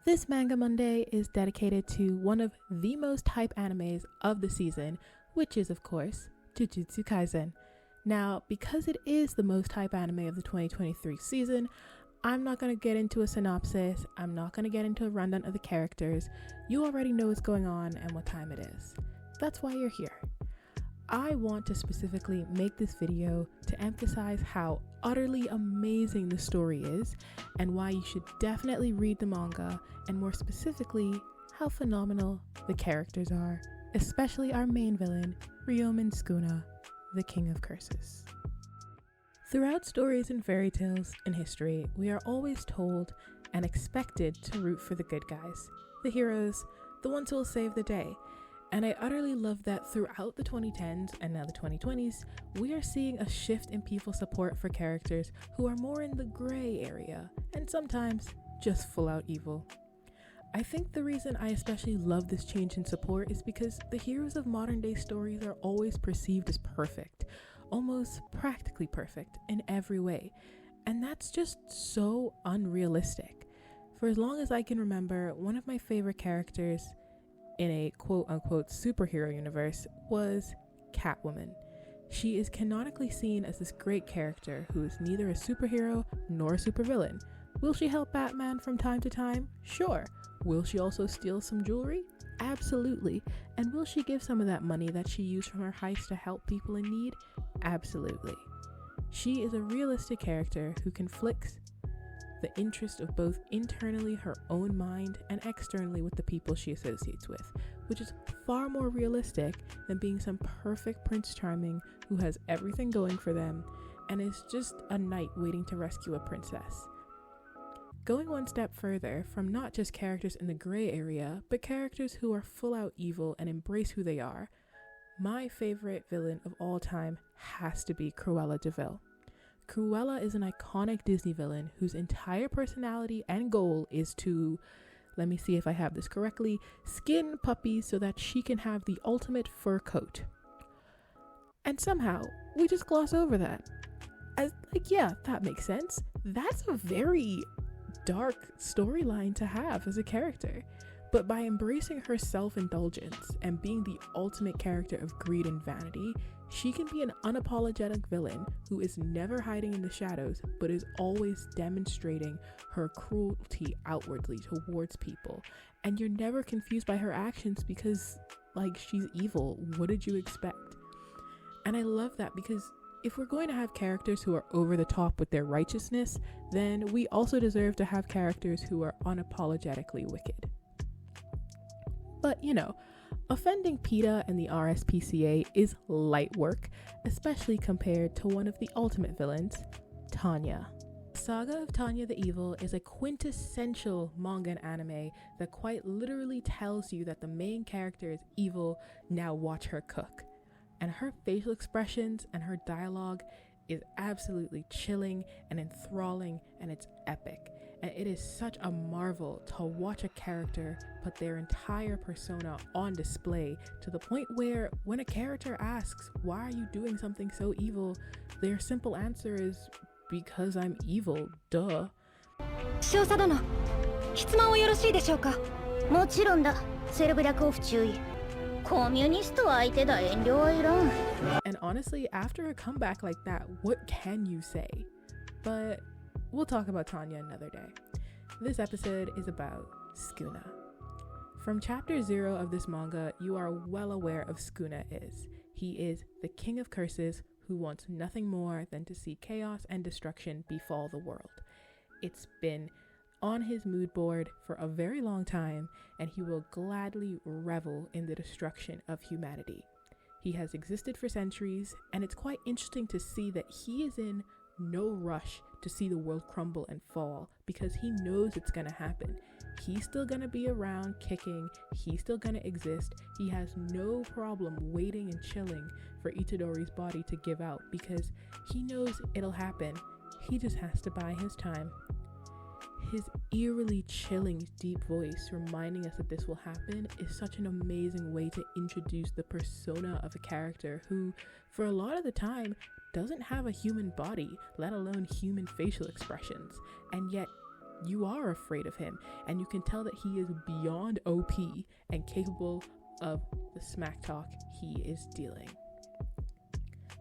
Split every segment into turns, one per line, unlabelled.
This Manga Monday is dedicated to one of the most hype animes of the season, which is, of course, Jujutsu Kaisen. Now, because it is the most hype anime of the 2023 season, I'm not going to get into a synopsis, I'm not going to get into a rundown of the characters. You already know what's going on and what time it is. That's why you're here. I want to specifically make this video to emphasize how utterly amazing the story is and why you should definitely read the manga, and more specifically, how phenomenal the characters are, especially our main villain, Sukuna, the King of Curses. Throughout stories and fairy tales in history, we are always told and expected to root for the good guys, the heroes, the ones who will save the day. And I utterly love that throughout the 2010s and now the 2020s, we are seeing a shift in people's support for characters who are more in the gray area and sometimes just full out evil. I think the reason I especially love this change in support is because the heroes of modern day stories are always perceived as perfect, almost practically perfect in every way. And that's just so unrealistic. For as long as I can remember, one of my favorite characters in a quote-unquote superhero universe was Catwoman. She is canonically seen as this great character who is neither a superhero nor a supervillain. Will she help Batman from time to time? Sure. Will she also steal some jewelry? Absolutely. And will she give some of that money that she used from her heist to help people in need? Absolutely. She is a realistic character who conflicts the interest of both internally her own mind and externally with the people she associates with, which is far more realistic than being some perfect Prince Charming who has everything going for them and is just a knight waiting to rescue a princess. Going one step further, from not just characters in the gray area, but characters who are full out evil and embrace who they are, my favorite villain of all time has to be Cruella de Vil. Cruella is an iconic Disney villain whose entire personality and goal is to, let me see if I have this correctly, skin puppies so that she can have the ultimate fur coat. And somehow, we just gloss over that. As like, yeah, that makes sense. That's a very dark storyline to have as a character. But by embracing her self-indulgence and being the ultimate character of greed and vanity, she can be an unapologetic villain who is never hiding in the shadows, but is always demonstrating her cruelty outwardly towards people. And you're never confused by her actions because, like, she's evil. What did you expect? And I love that because if we're going to have characters who are over the top with their righteousness, then we also deserve to have characters who are unapologetically wicked. But, you know, offending PETA and the RSPCA is light work, especially compared to one of the ultimate villains, Tanya. Saga of Tanya the Evil is a quintessential manga and anime that quite literally tells you that the main character is evil, now watch her cook. And her facial expressions and her dialogue is absolutely chilling and enthralling, and it's epic. And it is such a marvel to watch a character put their entire persona on display to the point where when a character asks, why are you doing something so evil? Their simple answer is, because I'm evil, duh.
少佐殿、質問をよろしいでしょうか。もちろんだ。セルブ略を不注意。コミュニスト相手だ、遠慮はいらん。
And honestly, after a comeback like that, what can you say? But we'll talk about Tanya another day. This episode is about Sukuna. From chapter 0 of this manga, you are well aware of Sukuna is. He is the King of Curses who wants nothing more than to see chaos and destruction befall the world. It's been on his mood board for a very long time, and he will gladly revel in the destruction of humanity. He has existed for centuries, and it's quite interesting to see that he is in no rush to see the world crumble and fall because he knows it's gonna happen. He's still gonna be around kicking, he's still gonna exist. He has no problem waiting and chilling for Itadori's body to give out because he knows it'll happen. He just has to buy his time. His eerily chilling deep voice reminding us that this will happen is such an amazing way to introduce the persona of a character who, for a lot of the time, doesn't have a human body, let alone human facial expressions, and yet you are afraid of him, and you can tell that he is beyond OP and capable of the smack talk he is dealing.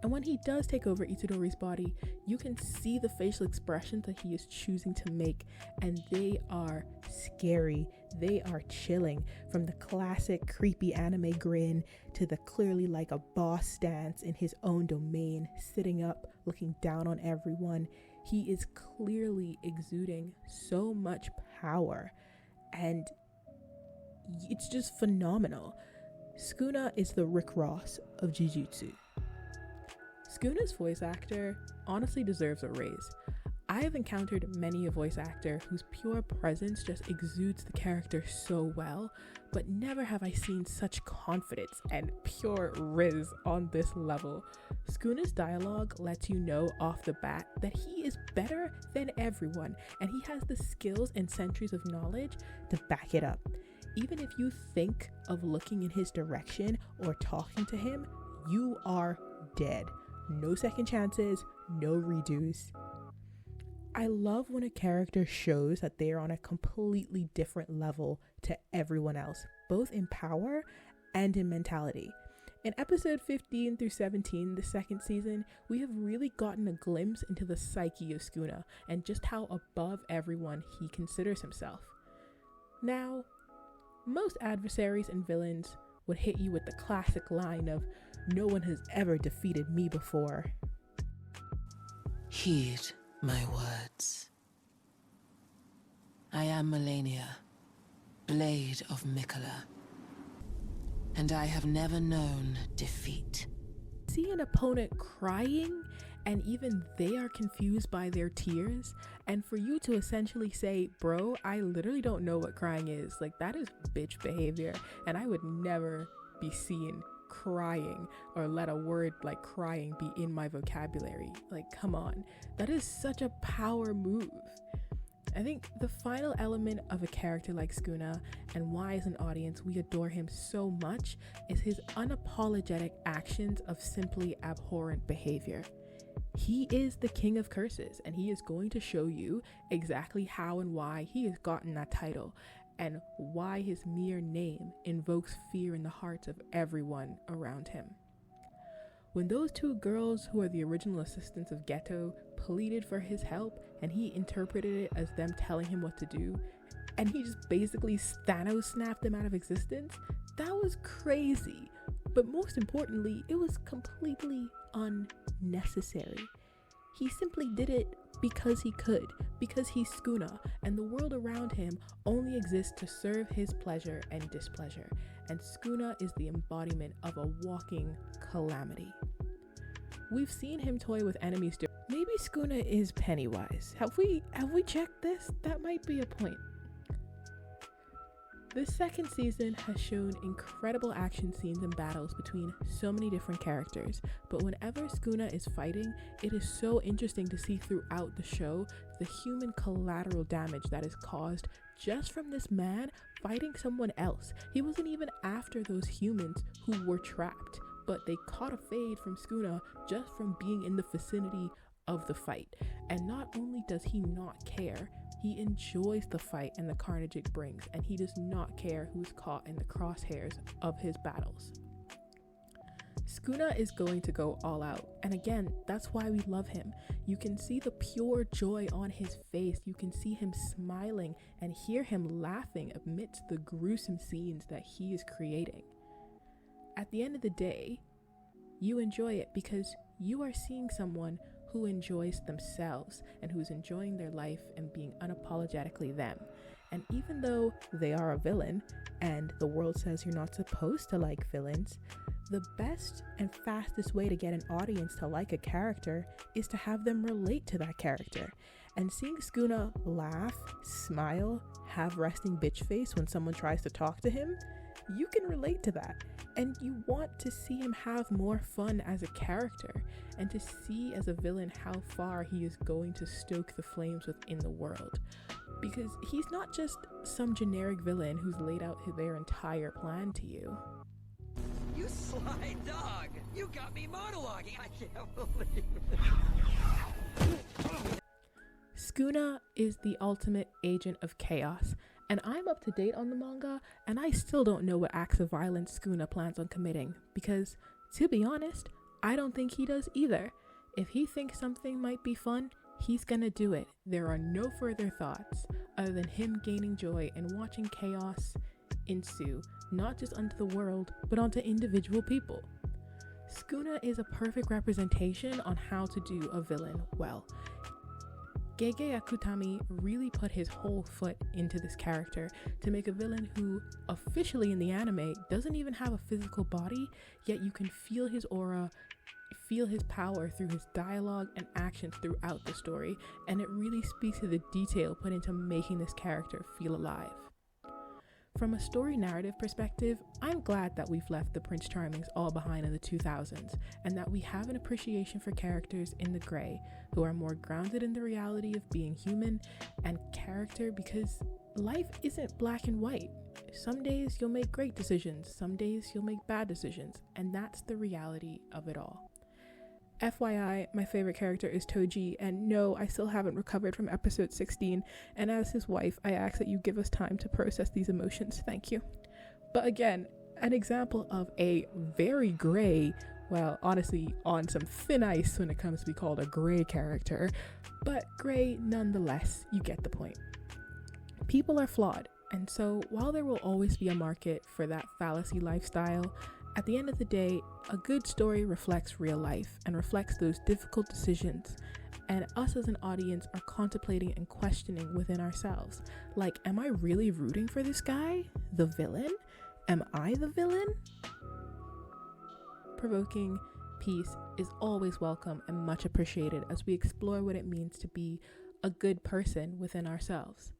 And when he does take over Itadori's body, you can see the facial expressions that he is choosing to make, and they are scary. They are chilling, from the classic creepy anime grin to the clearly like a boss stance in his own domain, sitting up, looking down on everyone. He is clearly exuding so much power, and it's just phenomenal. Sukuna is the Rick Ross of Jujutsu. Sukuna's voice actor honestly deserves a raise. I have encountered many a voice actor whose pure presence just exudes the character so well, but never have I seen such confidence and pure riz on this level. Sukuna's dialogue lets you know off the bat that he is better than everyone, and he has the skills and centuries of knowledge to back it up. Even if you think of looking in his direction or talking to him, you are dead. No second chances, no redos. I love when a character shows that they are on a completely different level to everyone else, both in power and in mentality. In episode 15 through 17, the second season, we have really gotten a glimpse into the psyche of Sukuna and just how above everyone he considers himself. Now, most adversaries and villains would hit you with the classic line of, "No one has ever defeated me before."
Heed my words. I am Melania, Blade of Mikola, and I have never known defeat.
See an opponent crying, and even they are confused by their tears, and for you to essentially say, "Bro, I literally don't know what crying is," like, that is bitch behavior, and I would never be seen crying or let a word like crying be in my vocabulary. Like, come on, that is such a power move. I think the final element of a character like Sukuna, and why as an audience we adore him so much, is his unapologetic actions of simply abhorrent behavior. He is the king of curses, and he is going to show you exactly how and why he has gotten that title, and why his mere name invokes fear in the hearts of everyone around him. When those two girls, who are the original assistants of Geto, pleaded for his help, and he interpreted it as them telling him what to do, and he just basically Thanos snapped them out of existence, that was crazy. But most importantly, it was completely unnecessary. He simply did it because he could, because he's Sukuna, and the world around him only exists to serve his pleasure and displeasure, and Sukuna is the embodiment of a walking calamity. We've seen him toy with enemies. Maybe Sukuna is Pennywise. Have we checked this? That might be a point. This second season has shown incredible action scenes and battles between so many different characters, but whenever Sukuna is fighting, it is so interesting to see throughout the show the human collateral damage that is caused just from this man fighting someone else. He wasn't even after those humans who were trapped, but they caught a fade from Sukuna just from being in the vicinity of the fight. And not only does he not care, he enjoys the fight and the carnage it brings, and he does not care who's caught in the crosshairs of his battles. Sukuna is going to go all out, and again, that's why we love him. You can see the pure joy on his face, you can see him smiling and hear him laughing amidst the gruesome scenes that he is creating. At the end of the day, you enjoy it because you are seeing someone who enjoys themselves and who's enjoying their life and being unapologetically them. And even though they are a villain, and the world says you're not supposed to like villains, the best and fastest way to get an audience to like a character is to have them relate to that character. And seeing Sukuna laugh, smile, have resting bitch face when someone tries to talk to him, you can relate to that. And you want to see him have more fun as a character, and to see as a villain how far he is going to stoke the flames within the world. Because he's not just some generic villain who's laid out their entire plan to you.
You sly dog! You got me monologuing! I can't believe it!
Sukuna is the ultimate agent of chaos, and I'm up to date on the manga, and I still don't know what acts of violence Sukuna plans on committing, because, to be honest, I don't think he does either. If he thinks something might be fun, he's gonna do it. There are no further thoughts other than him gaining joy and watching chaos ensue, not just onto the world, but onto individual people. Sukuna is a perfect representation on how to do a villain well. Gege Akutami really put his whole foot into this character to make a villain who, officially in the anime, doesn't even have a physical body, yet you can feel his aura, feel his power through his dialogue and actions throughout the story, and it really speaks to the detail put into making this character feel alive. From a story narrative perspective, I'm glad that we've left the Prince Charmings all behind in the 2000s, and that we have an appreciation for characters in the gray who are more grounded in the reality of being human and character, because life isn't black and white. Some days you'll make great decisions, some days you'll make bad decisions, and that's the reality of it all. FYI, my favorite character is Toji, and no, I still haven't recovered from episode 16, and as his wife, I ask that you give us time to process these emotions, thank you. But again, an example of a very gray, well, honestly, on some thin ice when it comes to be called a gray character, but gray nonetheless, you get the point. People are flawed, and so while there will always be a market for that fallacy lifestyle, at the end of the day, a good story reflects real life and reflects those difficult decisions, and us as an audience are contemplating and questioning within ourselves. Like, am I really rooting for this guy? The villain? Am I the villain? Provoking peace is always welcome and much appreciated as we explore what it means to be a good person within ourselves.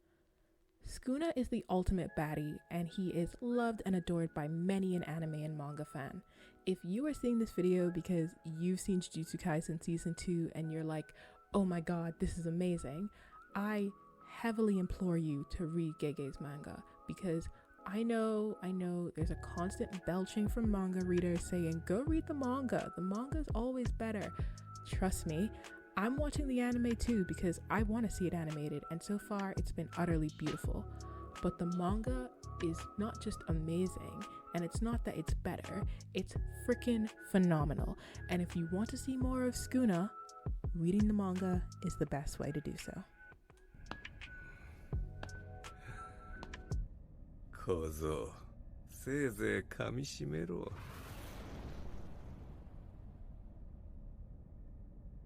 Sukuna is the ultimate baddie, and he is loved and adored by many an anime and manga fan. If you are seeing this video because you've seen Jujutsu Kaisen Season 2 and you're like, oh my god, this is amazing, I heavily implore you to read Gege's manga, because I know there's a constant belching from manga readers saying, go read the manga's always better. Trust me, I'm watching the anime too because I want to see it animated, and so far it's been utterly beautiful. But the manga is not just amazing, and it's not that it's better, it's freaking phenomenal. And if you want to see more of Sukuna, reading the manga is the best way to do so.
小僧、せいぜい噛みしめろ。